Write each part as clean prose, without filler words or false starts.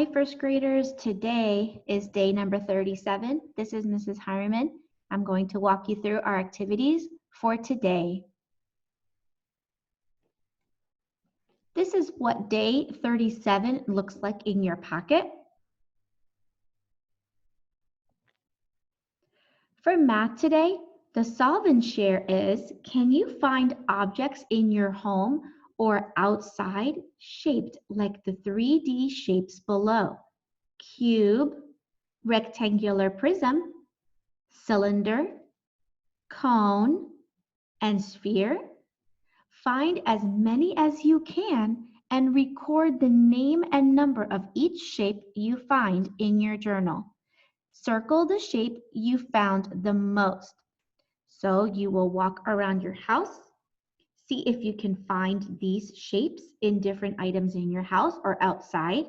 Hi, first graders. Today is day number 37. This is Mrs. Harriman. I'm going to walk you through our activities for today. This is what day 37 looks like in your packet. For math today, the solve and share is, can you find objects in your home or outside shaped like the 3D shapes below? Cube, rectangular prism, cylinder, cone, and sphere. Find as many as you can and record the name and number of each shape you find in your journal. Circle the shape you found the most. So you will walk around your house, see if you can find these shapes in different items in your house or outside.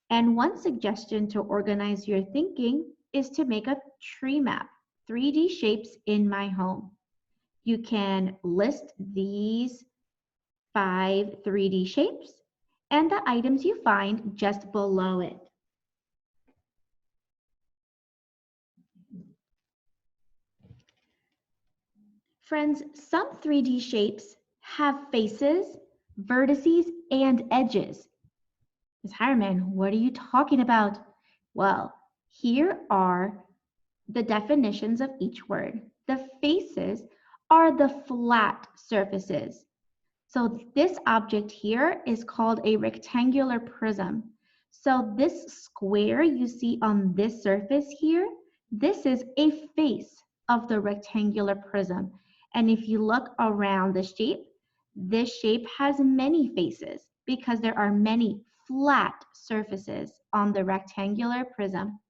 And one suggestion to organize your thinking is to make a tree map, 3D shapes in my home. You can list these 5 3D shapes and the items you find just below it. Friends, some 3D shapes have faces, vertices, and edges. Ms. Harriman, what are you talking about? Well, here are the definitions of each word. The faces are the flat surfaces. So this object here is called a rectangular prism. So this square you see on this surface here, this is a face of the rectangular prism. And if you look around the shape, this shape has many faces because there are many flat surfaces on the rectangular prism.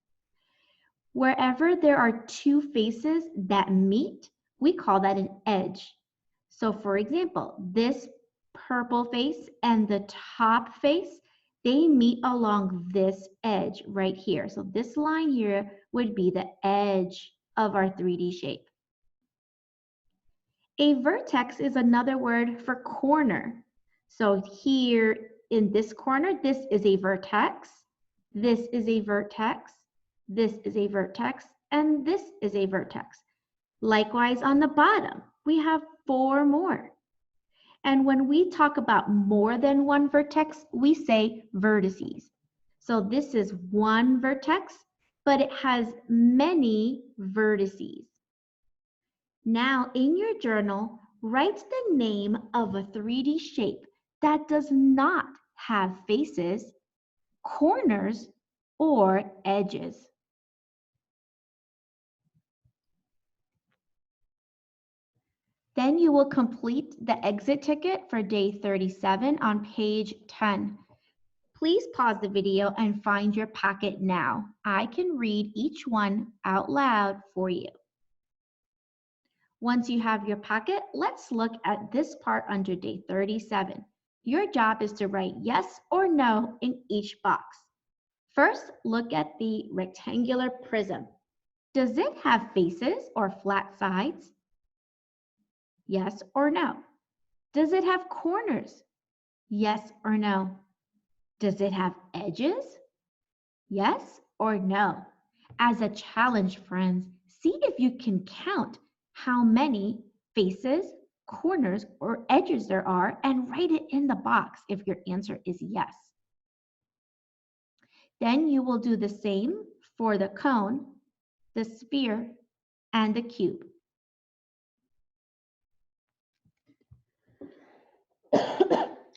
Wherever there are two faces that meet, we call that an edge. So for example, this purple face and the top face, they meet along this edge right here. So this line here would be the edge of our 3D shape. A vertex is another word for corner. So here in this corner, this is a vertex, this is a vertex, this is a vertex, and this is a vertex. Likewise, on the bottom, we have 4 more. And when we talk about more than one vertex, we say vertices. So this is one vertex, but it has many vertices. Now, in your journal, write the name of a 3D shape that does not have faces, corners, or edges. Then you will complete the exit ticket for day 37 on page 10. Please pause the video and find your packet now. I can read each one out loud for you. Once you have your packet, let's look at this part under day 37. Your job is to write yes or no in each box. First, look at the rectangular prism. Does it have faces or flat sides? Yes or no? Does it have corners? Yes or no? Does it have edges? Yes or no? As a challenge, friends, see if you can count how many faces, corners, or edges there are and write it in the box if your answer is yes. Then you will do the same for the cone, the sphere, and the cube.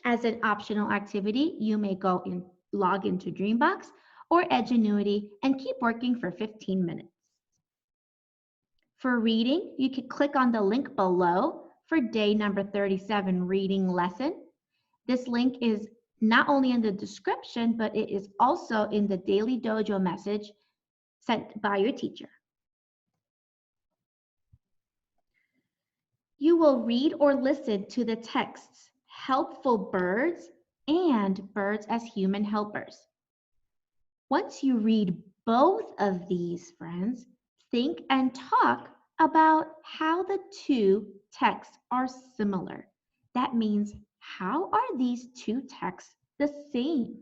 As an optional activity, you may go and log into Dreambox or Edgenuity and keep working for 15 minutes. For reading, you can click on the link below for day number 37 reading lesson. This link is not only in the description, but it is also in the Daily Dojo message sent by your teacher. You will read or listen to the texts, Helpful Birds and Birds as Human Helpers. Once you read both of these, friends, think and talk about how the two texts are similar. That means, how are these two texts the same?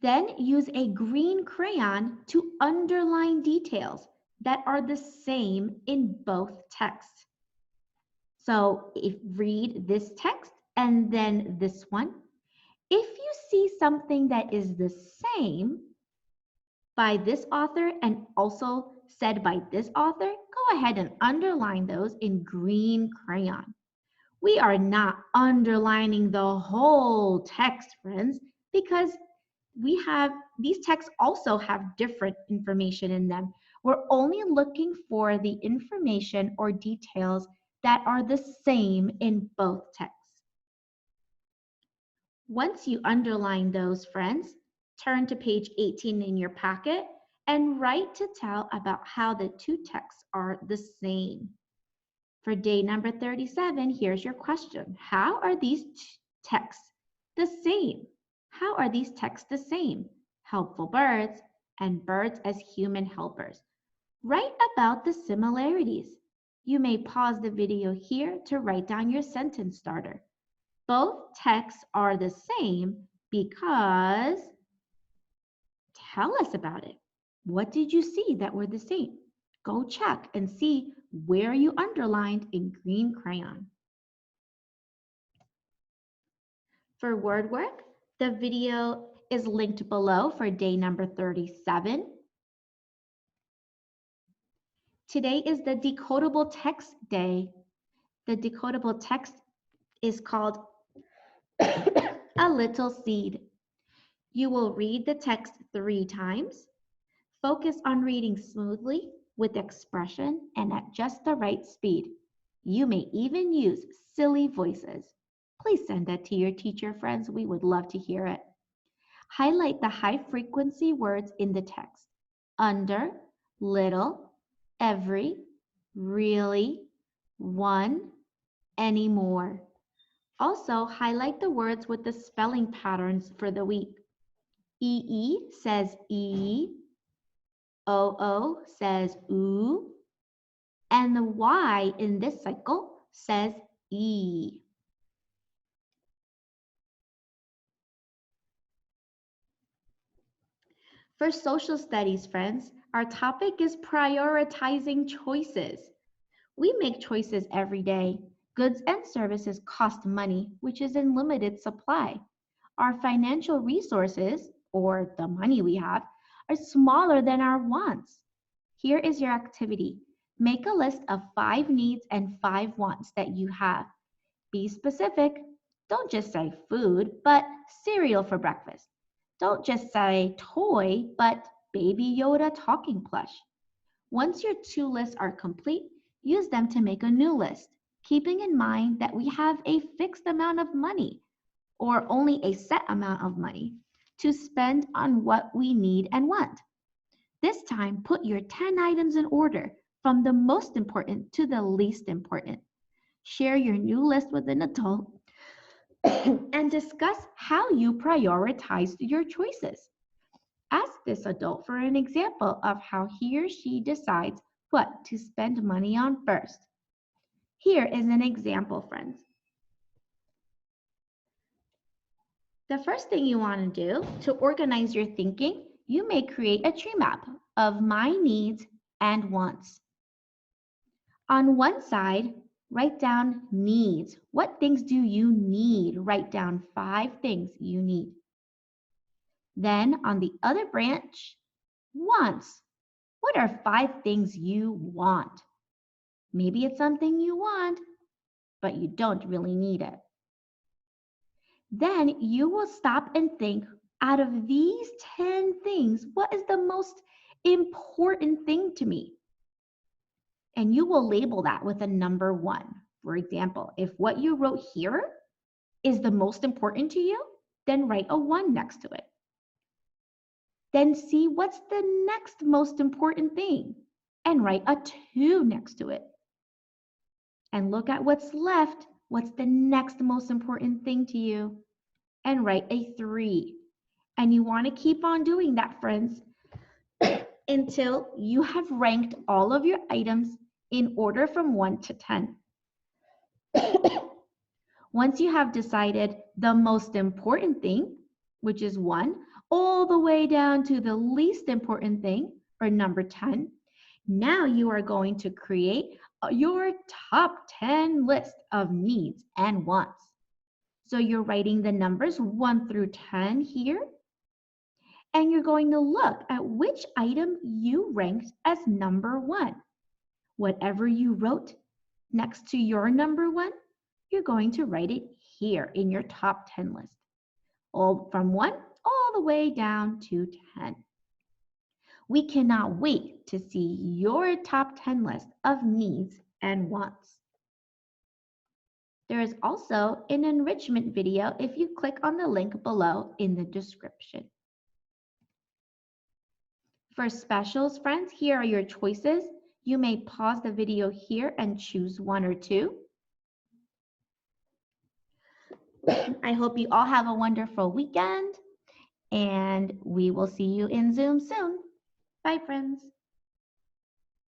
Then use a green crayon to underline details that are the same in both texts. So if read this text and then this one. If you see something that is the same by this author and also said by this author, go ahead and underline those in green crayon. We are not underlining the whole text, friends, because these texts also have different information in them. We're only looking for the information or details that are the same in both texts. Once you underline those, friends, turn to page 18 in your packet and write to tell about how the two texts are the same. For day number 37, here's your question. How are these texts the same? How are these texts the same? Helpful birds and birds as human helpers. Write about the similarities. You may pause the video here to write down your sentence starter. Both texts are the same because, tell us about it. What did you see that were the same? Go check and see where you underlined in green crayon. For word work, the video is linked below for day number 37. Today is the Decodable Text Day. The Decodable Text is called A Little Seed. You will read the text 3 times. Focus on reading smoothly with expression and at just the right speed. You may even use silly voices. Please send that to your teacher, friends. We would love to hear it. Highlight the high frequency words in the text. Under, little, every, really, one, anymore. Also, highlight the words with the spelling patterns for the week. EE says E, OO says oo, and the Y in this cycle says E. For social studies, friends, our topic is prioritizing choices. We make choices every day. Goods and services cost money, which is in limited supply. Our financial resources, or the money we have, are smaller than our wants. Here is your activity. Make a list of 5 needs and 5 wants that you have. Be specific. Don't just say food, but cereal for breakfast. Don't just say toy, but Baby Yoda talking plush. Once your 2 lists are complete, use them to make a new list, keeping in mind that we have a fixed amount of money, or only a set amount of money, to spend on what we need and want. This time, put your 10 items in order, from the most important to the least important. Share your new list with an adult and discuss how you prioritized your choices. Ask this adult for an example of how he or she decides what to spend money on first. Here is an example, friends. The first thing you want to do to organize your thinking, you may create a tree map of my needs and wants. On one side, write down needs. What things do you need? Write down 5 things you need. Then on the other branch, wants. What are 5 things you want? Maybe it's something you want, but you don't really need it. Then you will stop and think, out of these 10 things, what is the most important thing to me? And you will label that with a number 1. For example, if what you wrote here is the most important to you, then write a 1 next to it. Then see what's the next most important thing and write a 2 next to it. And look at what's left. What's the next most important thing to you? And write a 3. And you want to keep on doing that, friends, until you have ranked all of your items in order from 1 to 10. Once you have decided the most important thing, which is 1, all the way down to the least important thing, or number 10. Now you are going to create your top 10 list of needs and wants. So you're writing the numbers 1 through 10 here, and you're going to look at which item you ranked as number 1. Whatever you wrote next to your number 1, you're going to write it here in your top 10 list, all from 1 all the way down to 10. We cannot wait to see your top 10 list of needs and wants. There is also an enrichment video if you click on the link below in the description. For specials, friends, here are your choices. You may pause the video here and choose 1 or 2. I hope you all have a wonderful weekend, and we will see you in Zoom soon. Bye, friends.